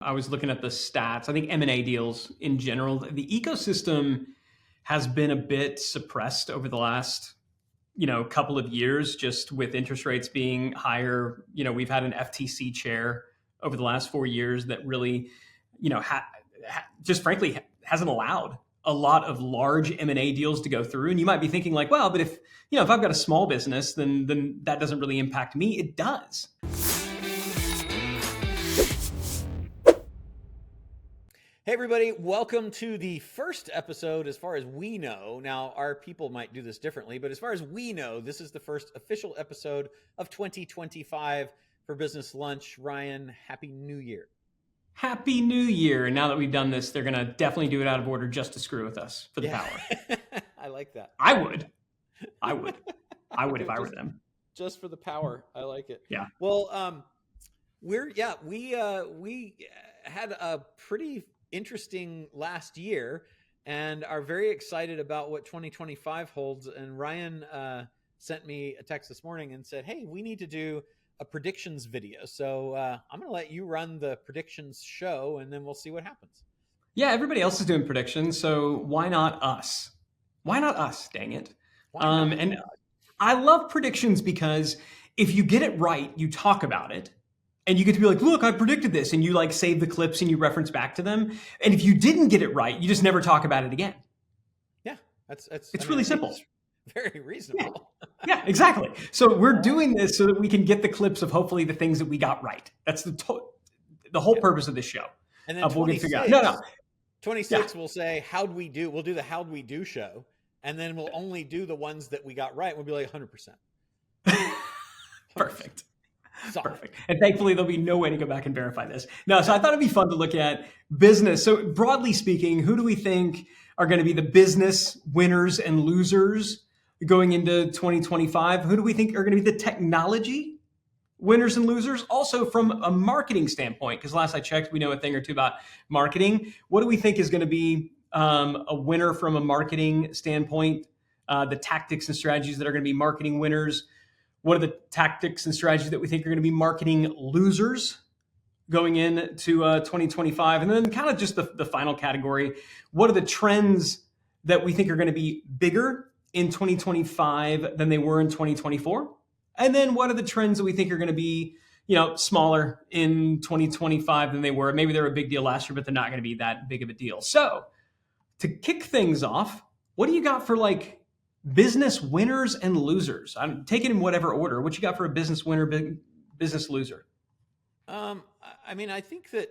I was looking at the stats. I think M&A deals in general, the ecosystem has been a bit suppressed over the last, couple of years, just with interest rates being higher. We've had an FTC chair over the last 4 years that really, just frankly hasn't allowed a lot of large M&A deals to go through. And you might be thinking like, well, but if I've got a small business, then that doesn't really impact me. It does. Hey everybody, welcome to the first episode as far as we know. Now, our people might do this differently, but as far as we know, this is the first official episode of 2025 for Business Lunch. Ryan, Happy New Year. Happy New Year. And now that we've done this, they're going to definitely do it out of order just to screw with us for the power. I like that. I would if I were them. Just for the power. I like it. Yeah. Well, we had a pretty interesting last year and are very excited about what 2025 holds. And Ryan sent me a text this morning and said, hey, we need to do a predictions video. So I'm going to let you run the predictions show and then we'll see what happens. Yeah, everybody else is doing predictions. So why not us? Why not us? Dang it. And I love predictions because if you get it right, you talk about it. And you get to be like, look, I predicted this. And you like save the clips and you reference back to them. And if you didn't get it right, you just never talk about it again. Yeah, it's really simple. Very reasonable. Yeah, exactly. So we're doing this so that we can get the clips of hopefully the things that we got right. That's the whole purpose of this show. And then 26, no. 26 we'll say, how'd we do? We'll do the how'd we do show. And then we'll only do the ones that we got right. We'll be like 100%. Perfect. Perfect. And thankfully, there'll be no way to go back and verify this. No, so I thought it'd be fun to look at business. So broadly speaking, who do we think are going to be the business winners and losers going into 2025? Who do we think are going to be the technology winners and losers? Also from a marketing standpoint, because last I checked, we know a thing or two about marketing. What do we think is going to be a winner from a marketing standpoint? The tactics and strategies that are going to be marketing winners. What are the tactics and strategies that we think are going to be marketing losers going into 2025? And then kind of just the final category, what are the trends that we think are going to be bigger in 2025 than they were in 2024? And then what are the trends that we think are going to be, smaller in 2025 than they were? Maybe they were a big deal last year, but they're not going to be that big of a deal. So to kick things off, what do you got for business winners and losers? I'm taking in whatever order. What you got for a business winner, business loser? I think that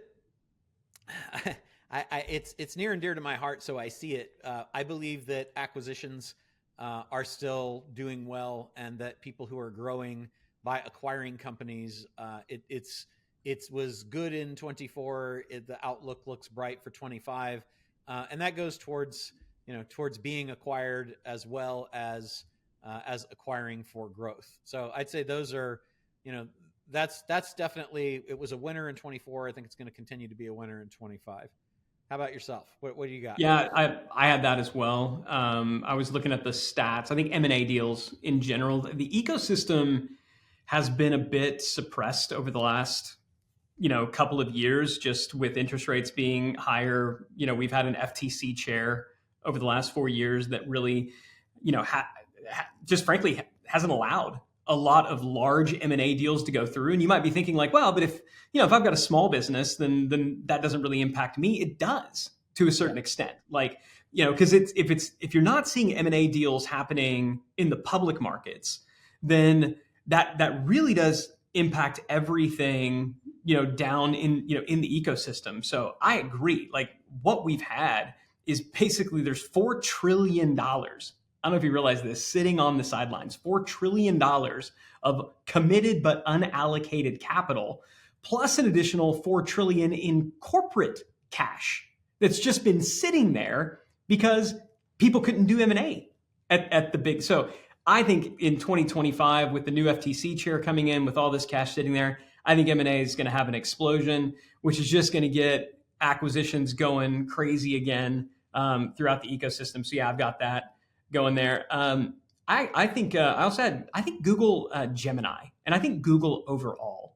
it's near and dear to my heart, so I see it. I believe that acquisitions are still doing well, and that people who are growing by acquiring companies, it was good in 24. The outlook looks bright for 25, and that goes towards being acquired as well as acquiring for growth. So I'd say those are, that's definitely, it was a winner in 24. I think it's going to continue to be a winner in 25. How about yourself? What do you got? Yeah, I had that as well. I was looking at the stats. I think M&A deals in general, the ecosystem has been a bit suppressed over the last, couple of years, just with interest rates being higher. We've had an FTC chair over the last 4 years that really, just frankly hasn't allowed a lot of large M&A deals to go through. And you might be thinking like, well, but if I've got a small business, then that doesn't really impact me. It does to a certain extent. Because if you're not seeing M&A deals happening in the public markets, then that really does impact everything, down in the ecosystem. So I agree. What we've had is basically there's $4 trillion. I don't know if you realize this, sitting on the sidelines, $4 trillion of committed but unallocated capital, plus an additional $4 trillion in corporate cash that's just been sitting there because people couldn't do M&A at the big. So I think in 2025, with the new FTC chair coming in, with all this cash sitting there, I think M&A is going to have an explosion, which is just going to get acquisitions going crazy again throughout the ecosystem. So yeah, I've got that going there. I think I also had, I think Google Gemini, and I think Google overall.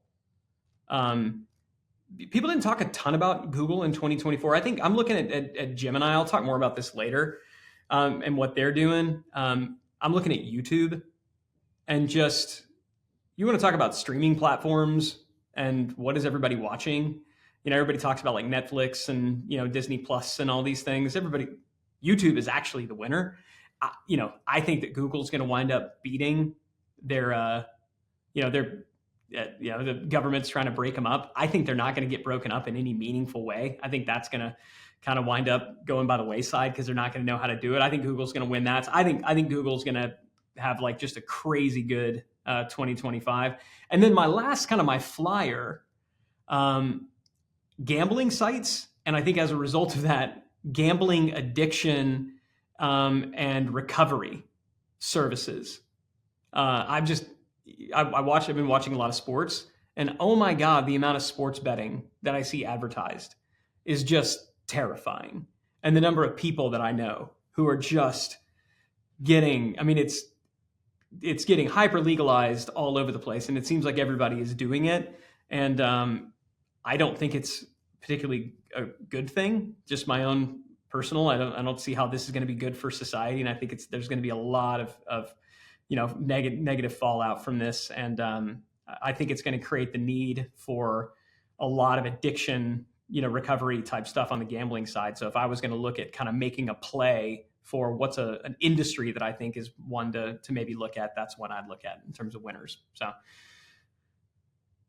people didn't talk a ton about Google in 2024. I think I'm looking at Gemini. I'll talk more about this later, and what they're doing. I'm looking at YouTube, and just, you want to talk about streaming platforms and what is everybody watching? Everybody talks about like Netflix and Disney Plus and all these things. YouTube is actually the winner. I think that Google's going to wind up beating their their the government's trying to break them up. I think they're not going to get broken up in any meaningful way. I think that's going to kind of wind up going by the wayside because they're not going to know how to do it. I think Google's going to win that. I think Google's going to have like just a crazy good 2025. And then my flyer, gambling sites, and I think as a result of that, gambling addiction and recovery services. I've been watching a lot of sports, and oh my God, the amount of sports betting that I see advertised is just terrifying. And the number of people that I know who are just getting, it's getting hyper legalized all over the place, and it seems like everybody is doing it. And I don't think it's particularly a good thing. Just my own personal. I don't see how this is going to be good for society, and I think there's going to be a lot of negative fallout from this, and I think it's going to create the need for a lot of addiction, recovery type stuff on the gambling side. So if I was going to look at kind of making a play for what's an industry that I think is one to maybe look at, that's what I'd look at in terms of winners. So,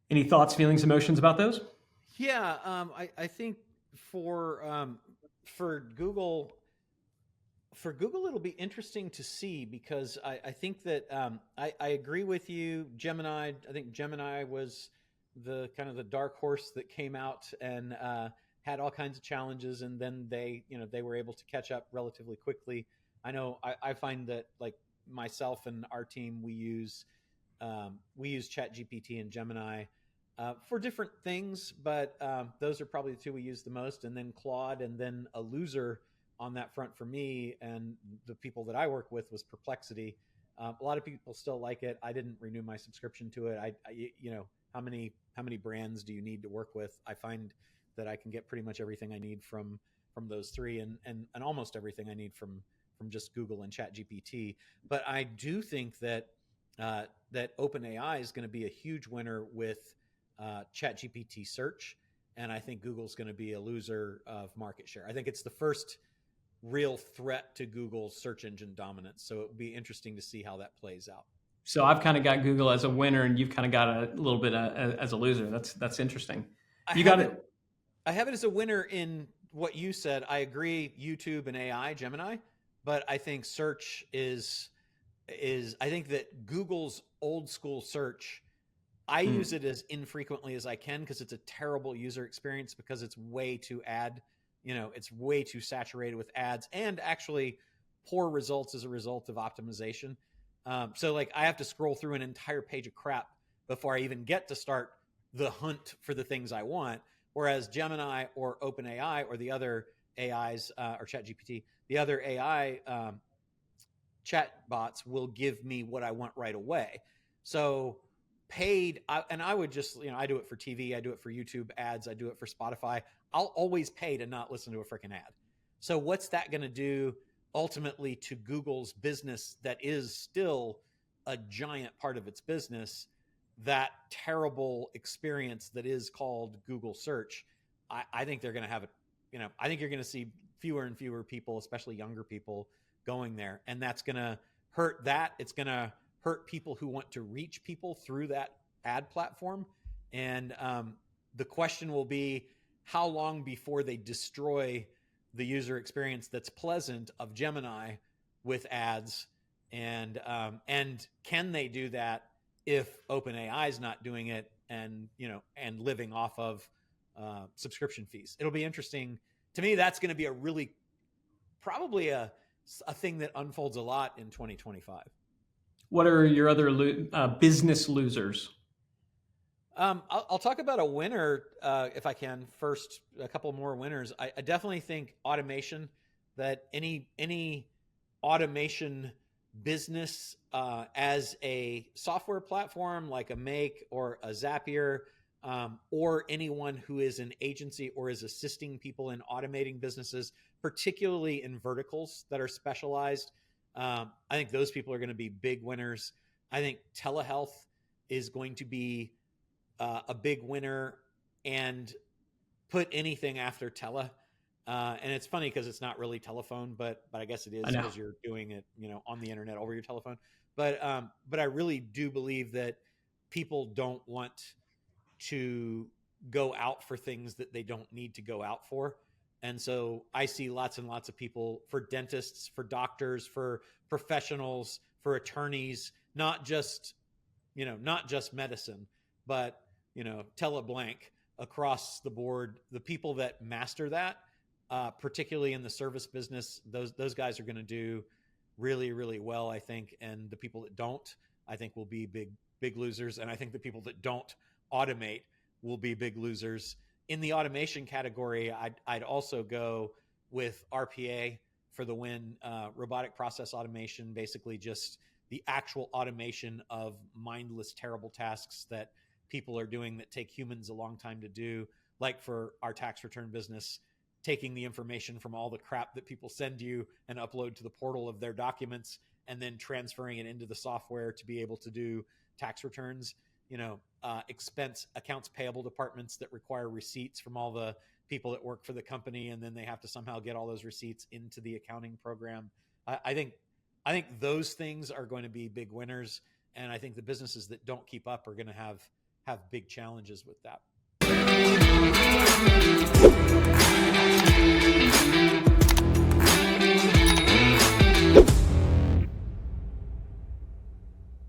any thoughts, feelings, emotions about those? Yeah, I think for Google, it'll be interesting to see, because I think that I agree with you, Gemini. I think Gemini was the kind of the dark horse that came out and had all kinds of challenges, and then they were able to catch up relatively quickly. I know I find that, like, myself and our team, we use ChatGPT and Gemini for different things, but those are probably the two we use the most. And then Claude, and then a loser on that front for me and the people that I work with was Perplexity. A lot of people still like it. I didn't renew my subscription to it. How many brands do you need to work with? I find that I can get pretty much everything I need from those three, and almost everything I need from just Google and ChatGPT. But I do think that that OpenAI is going to be a huge winner with ChatGPT search, and I think Google's going to be a loser of market share. I think it's the first real threat to Google's search engine dominance. So it would be interesting to see how that plays out. So I've kind of got Google as a winner, and you've kind of got a little bit as a loser. That's interesting. You got it. I have it as a winner in what you said. I agree, YouTube and AI, Gemini, but I think search is I think that Google's old school search, I use it as infrequently as I can because it's a terrible user experience, because it's way too it's way too saturated with ads, and actually poor results as a result of optimization. So like I have to scroll through an entire page of crap before I even get to start the hunt for the things I want. Whereas Gemini or OpenAI or the other AIs or ChatGPT, the other AI chat bots will give me what I want right away. So paid, and I would just, I do it for TV, I do it for YouTube ads, I do it for Spotify. I'll always pay to not listen to a freaking ad. So what's that going to do ultimately to Google's business that is still a giant part of its business? That terrible experience that is called Google search. I think they're going to have I think you're going to see fewer and fewer people, especially younger people, going there. And that's going to hurt that. It's going to hurt people who want to reach people through that ad platform. And the question will be, how long before they destroy the user experience that's pleasant of Gemini with ads? And can they do that if OpenAI is not doing it and living off of subscription fees? It'll be interesting. To me, that's going to be probably a thing that unfolds a lot in 2025. What are your other business losers? I'll talk about a winner if I can. First, a couple more winners. I definitely think automation, that any automation business as a software platform like a Make or a Zapier, or anyone who is an agency or is assisting people in automating businesses, particularly in verticals that are specialized. I think those people are going to be big winners. I think telehealth is going to be a big winner, and put anything after tele. And it's funny because it's not really telephone, but I guess it is because you're doing it, on the internet over your telephone. But I really do believe that people don't want to go out for things that they don't need to go out for. And so I see lots and lots of people, for dentists, for doctors, for professionals, for attorneys, not just medicine, but, teleblank across the board. The people that master that, particularly in the service business, those guys are going to do really, really well, I think. And the people that don't, I think, will be big losers. And I think the people that don't automate will be big losers. In the automation category, I'd also go with RPA for the win. Robotic process automation, basically just the actual automation of mindless, terrible tasks that people are doing that take humans a long time to do. Like for our tax return business, taking the information from all the crap that people send you and upload to the portal of their documents, and then transferring it into the software to be able to do tax returns. Expense accounts payable departments that require receipts from all the people that work for the company, and then they have to somehow get all those receipts into the accounting program. I think those things are going to be big winners, and I think the businesses that don't keep up are going to have big challenges with that.